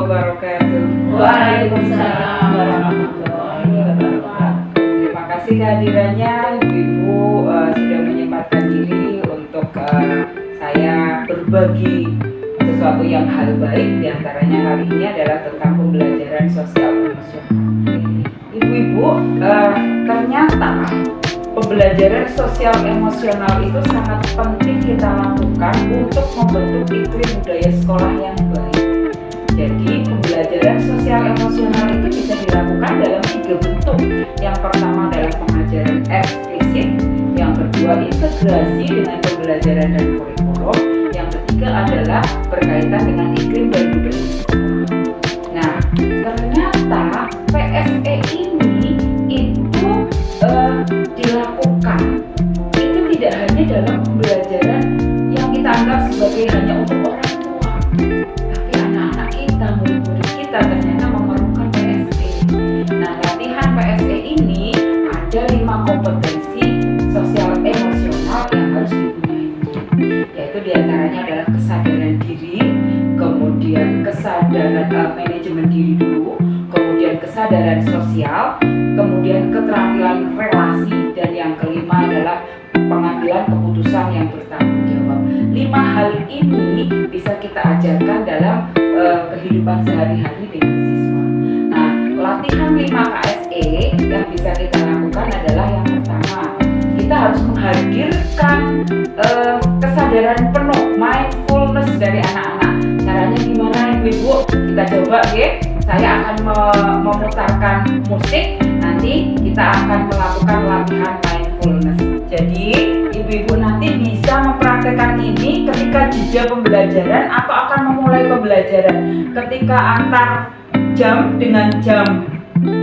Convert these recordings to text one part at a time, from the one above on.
wabarakatuh. Waalaikumsalam warahmatullahi wabarakatuh. Terima kasih kehadirannya Ibu-Ibu sudah menyempatkan diri untuk saya berbagi sesuatu yang hal baik. Di antaranya kali ini adalah tentang pembelajaran sosial emosional. Ibu-Ibu, ternyata pembelajaran sosial emosional itu sangat penting kita lakukan untuk membentuk iklim budaya sekolah yang baik. Jadi pembelajaran sosial emosional itu bisa dilakukan dalam 3 bentuk. Yang pertama adalah pengajaran eksplisit, yang kedua integrasi dengan pembelajaran dan kurikulum, yang ketiga adalah berkaitan dengan iklim dan budaya sekolah. Nah, ternyata PSE ini itu dilakukan itu tidak hanya dalam pembelajaran yang kita anggap sebagai hanya untuk orang tua, tapi anak-anak kita, murid-murid kita ternyata memerlukan PSE. Nah, latihan PSE ini ada 5 kompetensi sosial emosional yang harus dipunyai, yaitu diantaranya adalah kesadaran diri, kemudian kesadaran manajemen diri dulu, kemudian kesadaran sosial, kemudian keterampilan relasi, dan yang kelima adalah pengambilan keputusan yang bertanggung jawab. 5 hal ini bisa kita ajarkan dalam kehidupan sehari-hari dengan siswa. Nah, latihan 5 KSE yang bisa kita lakukan adalah yang pertama, kita harus menghadirkan kesadaran penuh, mindfulness dari anak-anak. Caranya gimana Ibu-Ibu? Kita coba ya. Saya akan memutarkan musik, nanti kita akan melakukan latihan mindfulness. Jadi Ibu-Ibu nanti bisa mempraktekkan ini ketika jeda pembelajaran atau akan memulai pembelajaran. Ketika antar jam dengan jam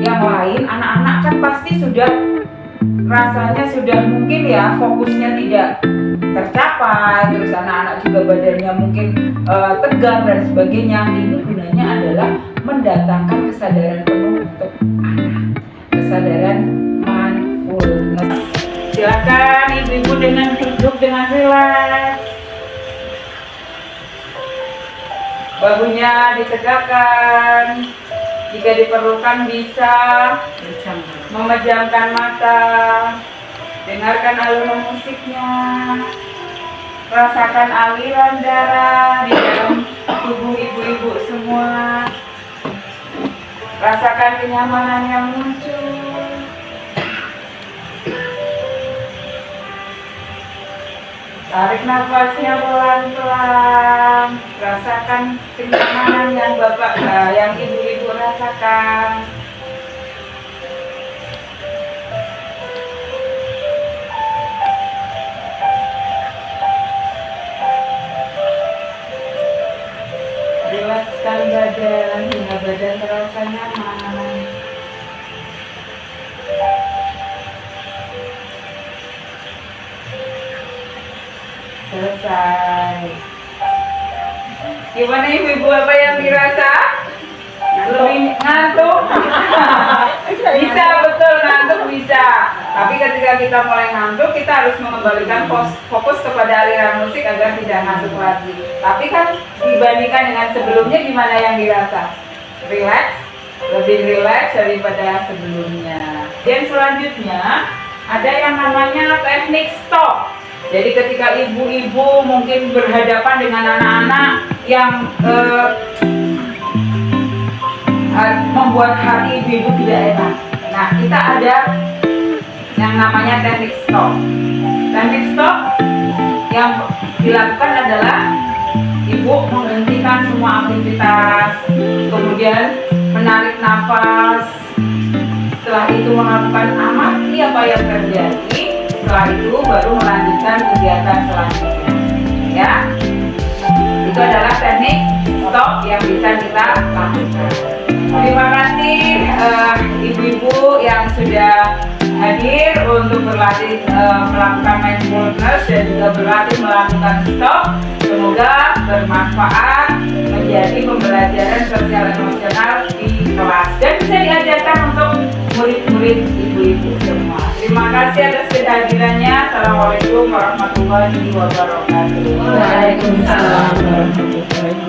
yang lain, anak-anak kan pasti sudah rasanya sudah mungkin ya fokusnya tidak tercapai, terus anak-anak juga badannya mungkin tegang dan sebagainya. Ini gunanya adalah mendatangkan kesadaran penuh untuk anak, kesadaran mindfulness. Silakan Ibu-Ibu dengan duduk dengan rileks, bahunya ditegakkan. Jika diperlukan bisa memejamkan mata, dengarkan alunan musiknya, rasakan aliran darah di dalam tubuh Ibu-Ibu semua, rasakan kenyamanan yang muncul. Tarik nafasnya pelan-pelan, rasakan kenyamanan yang Ibu-Ibu rasakan. Rilekskan badan hingga badan terasa nyaman. Selesai. Gimana Ibu-Ibu, apa yang dirasa? Lebih ngantuk? Bisa, betul, ngantuk bisa. Tapi ketika kita mulai ngantuk, kita harus mengembalikan fokus kepada aliran musik agar tidak ngantuk lagi. Tapi kan dibandingkan dengan sebelumnya, gimana yang dirasa? Relax, lebih relax daripada sebelumnya. Dan selanjutnya ada yang namanya teknik stop. Jadi ketika Ibu-Ibu mungkin berhadapan dengan anak-anak yang membuat hati Ibu-Ibu tidak enak. Nah, kita ada yang namanya teknik stop. Teknik stop yang dilakukan adalah Ibu menghentikan semua aktivitas, kemudian menarik nafas. Setelah itu melakukan amati apa yang terjadi. Setelah itu baru melanjutkan kegiatan selanjutnya. Ya, itu adalah teknik stop yang bisa kita lakukan. Terima kasih Ibu-Ibu yang sudah hadir untuk berlatih melakukan mindfulness dan juga berlatih melakukan stop. Semoga bermanfaat menjadi pembelajaran sosial emosional di kelas dan bisa diajarkan untuk murid-murid Ibu-Ibu semua. Terima kasih atas kehadirannya. Assalamualaikum warahmatullahi wabarakatuh. Waalaikumsalam warahmatullahi wabarakatuh.